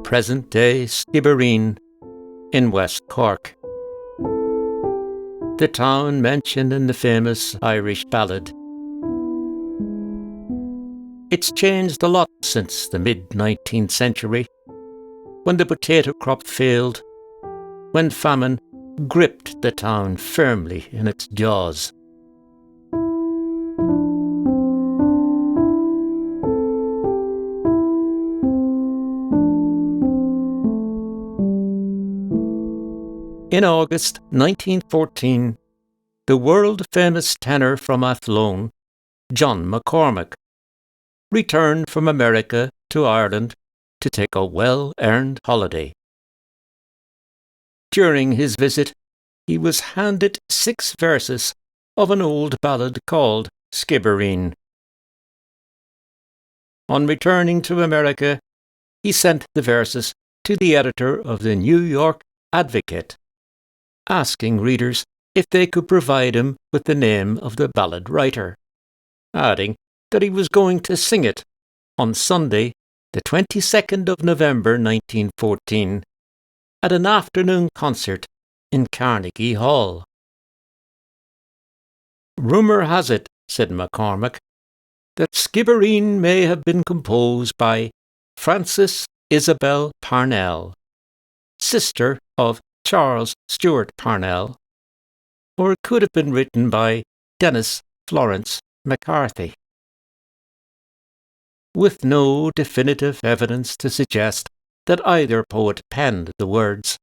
present-day Skibbereen in West Cork, the town mentioned in the famous Irish ballad. It's changed a lot since the mid-19th century, when the potato crop failed, when famine gripped the town firmly in its jaws. In August 1914, the world-famous tenor from Athlone, John McCormack, returned from America to Ireland to take a well-earned holiday. During his visit, he was handed 6 verses of an old ballad called Skibbereen. On returning to America, he sent the verses to the editor of the New York Advocate, asking readers if they could provide him with the name of the ballad writer, adding that he was going to sing it on Sunday, the 22nd of November 1914, at an afternoon concert in Carnegie Hall. "Rumour has it," said McCormack, "that Skibbereen may have been composed by Frances Isabel Parnell, sister of Charles Stewart Parnell, or it could have been written by Dennis Florence McCarthy." With no definitive evidence to suggest that either poet penned the words,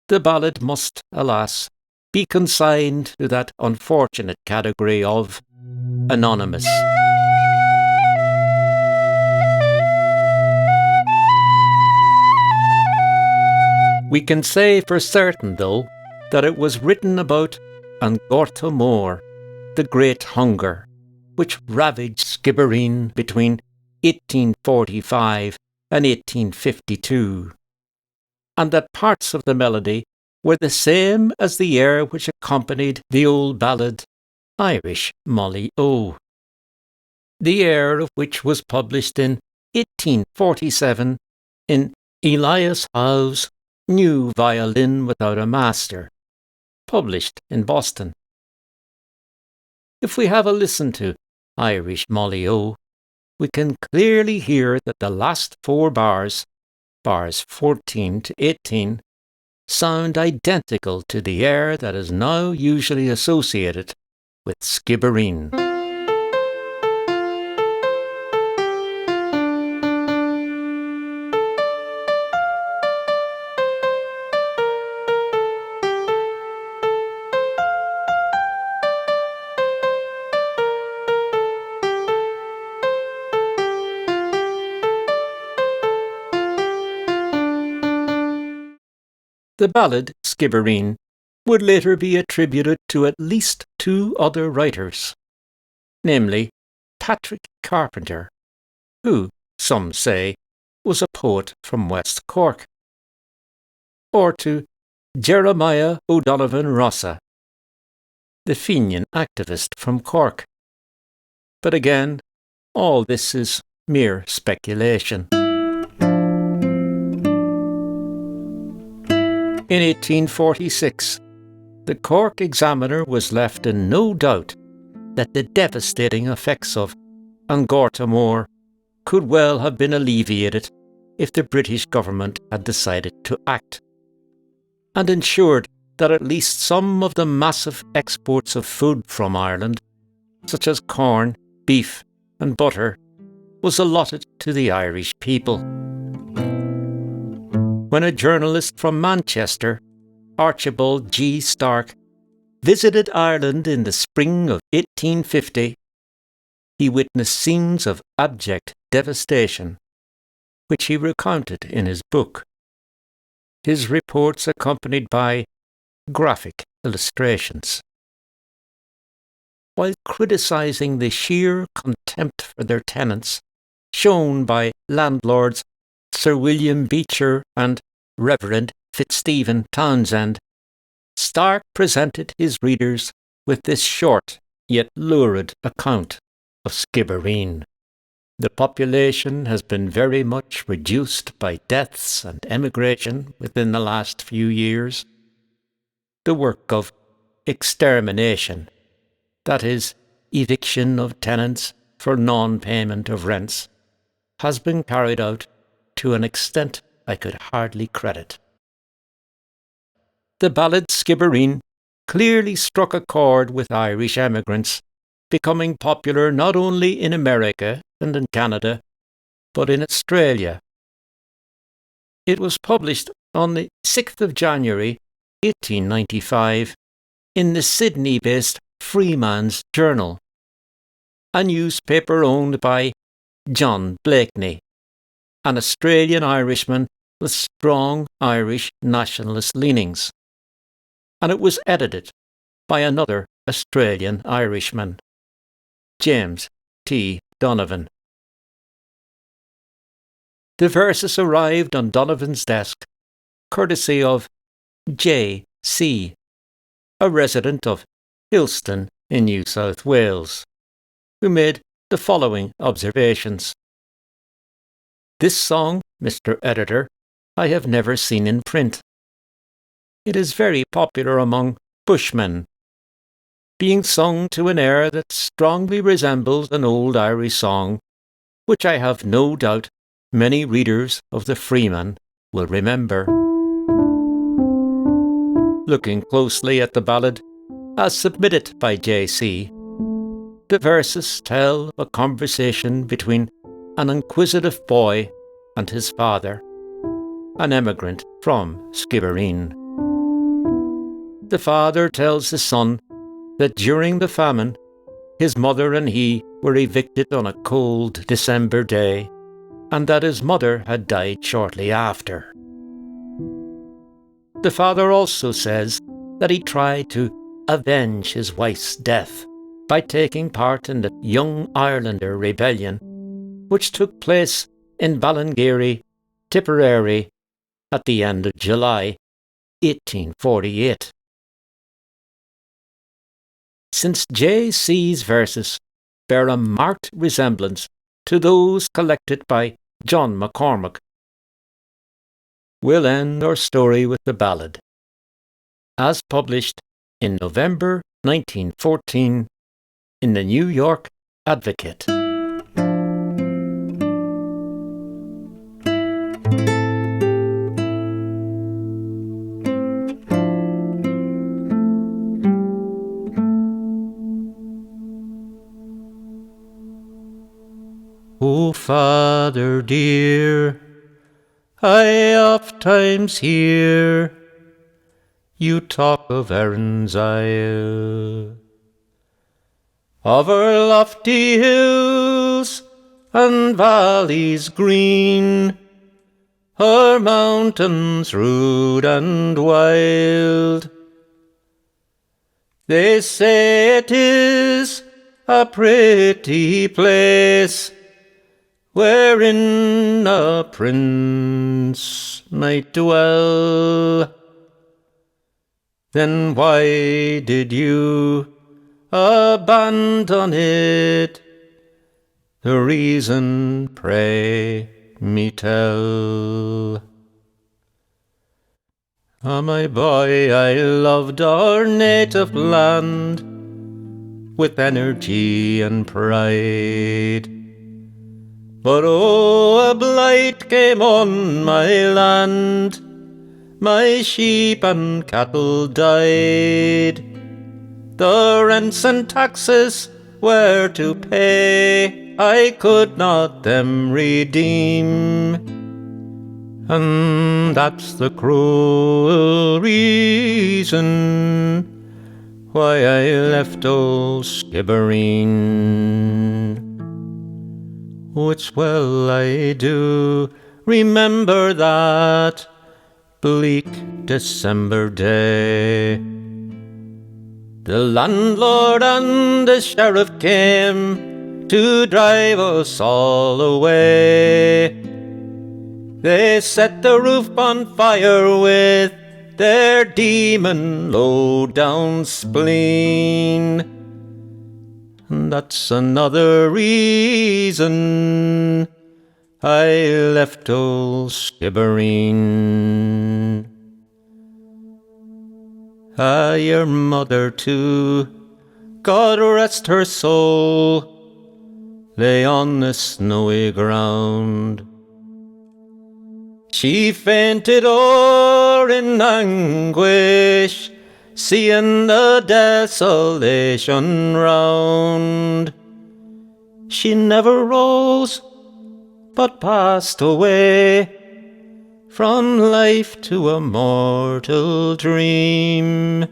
the ballad must, alas, be consigned to that unfortunate category of anonymous. We can say for certain, though, that it was written about An Gorta Mór, the Great Hunger, which ravaged Skibbereen between 1845 and 1852, and that parts of the melody were the same as the air which accompanied the old ballad Irish Molly O, the air of which was published in 1847 in Elias Howe's New Violin Without a Master, published in Boston. If we have a listen to Irish Molly O, we can clearly hear that the last 4 bars, bars 14 to 18, sound identical to the air that is now usually associated with Skibbereen. The ballad Skibbereen would later be attributed to at least 2 other writers, namely Patrick Carpenter, who, some say, was a poet from West Cork, or to Jeremiah O'Donovan Rossa, the Fenian activist from Cork. But again, all this is mere speculation. In 1846, the Cork Examiner was left in no doubt that the devastating effects of An Gorta Mór could well have been alleviated if the British government had decided to act, and ensured that at least some of the massive exports of food from Ireland, such as corn, beef and butter, was allotted to the Irish people. When a journalist from Manchester, Archibald G. Stark, visited Ireland in the spring of 1850, he witnessed scenes of abject devastation, which he recounted in his book, his reports accompanied by graphic illustrations. While criticising the sheer contempt for their tenants shown by landlords Sir William Beecher and Reverend Fitzstephen Townsend, Stark presented his readers with this short yet lurid account of Skibbereen. The population has been very much reduced by deaths and emigration within the last few years. The work of extermination, that is, eviction of tenants for non-payment of rents, has been carried out to an extent I could hardly credit. The ballad Skibbereen clearly struck a chord with Irish emigrants, becoming popular not only in America and in Canada, but in Australia. It was published on the 6th of January 1895 in the Sydney-based Freeman's Journal, a newspaper owned by John Blakeney, an Australian Irishman with strong Irish nationalist leanings, and it was edited by another Australian Irishman, James T. Donovan. The verses arrived on Donovan's desk, courtesy of J.C., a resident of Hillston in New South Wales, who made the following observations. This song, Mr. Editor, I have never seen in print. It is very popular among bushmen, being sung to an air that strongly resembles an old Irish song, which I have no doubt many readers of the Freeman will remember. Looking closely at the ballad, as submitted by J.C., the verses tell of a conversation between an inquisitive boy and his father, an emigrant from Skibbereen. The father tells his son that during the famine, his mother and he were evicted on a cold December day, and that his mother had died shortly after. The father also says that he tried to avenge his wife's death by taking part in the Young Irelander Rebellion, which took place in Ballingeary, Tipperary, at the end of July 1848. Since J.C.'s verses bear a marked resemblance to those collected by John McCormack, we'll end our story with the ballad, as published in November 1914 in the New York Advocate. Oh, Father dear, I oft-times hear you talk of Erin's Isle, of her lofty hills and valleys green, her mountains rude and wild. They say it is a pretty place, wherein a prince might dwell. Then why did you abandon it? The reason, pray me tell. Ah, my boy, I loved our native land with energy and pride. But oh, a blight came on my land, my sheep and cattle died. The rents and taxes were to pay, I could not them redeem. And that's the cruel reason why I left old Skibbereen. Oh, it's well I do remember that bleak December day. The landlord and the sheriff came to drive us all away. They set the roof on fire with their demon low-down spleen, that's another reason I left old Skibbereen. Your mother too, God rest her soul, lay on the snowy ground. She fainted o'er in anguish, seeing the desolation round. She never rose, but passed away from life to a mortal dream,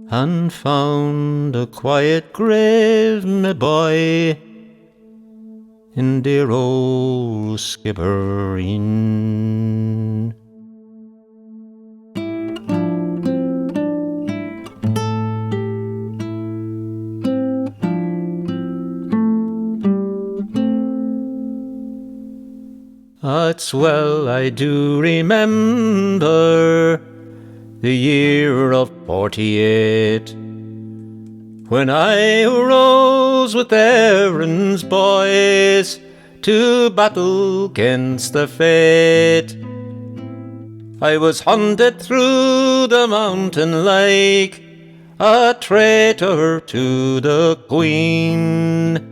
and found a quiet grave, me boy, in dear old Skibbereen. It's well I do remember the year of 48, when I rose with Erin's boys to battle against the fate. I was hunted through the mountain like a traitor to the Queen,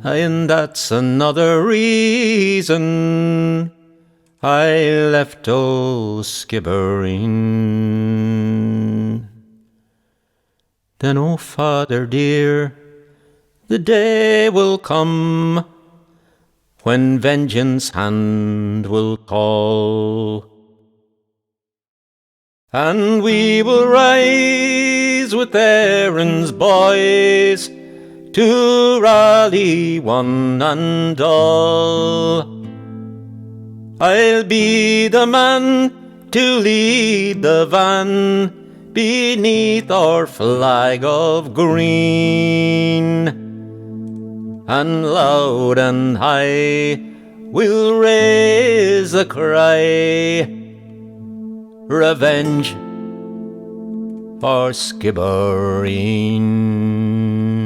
and that's another reason I left old Skibbereen. Then, oh father dear, the day will come when vengeance hand will call, and we will rise with Erin's boys to rally one and all. I'll be the man to lead the van beneath our flag of green, and loud and high we'll raise a cry, revenge for Skibbereen.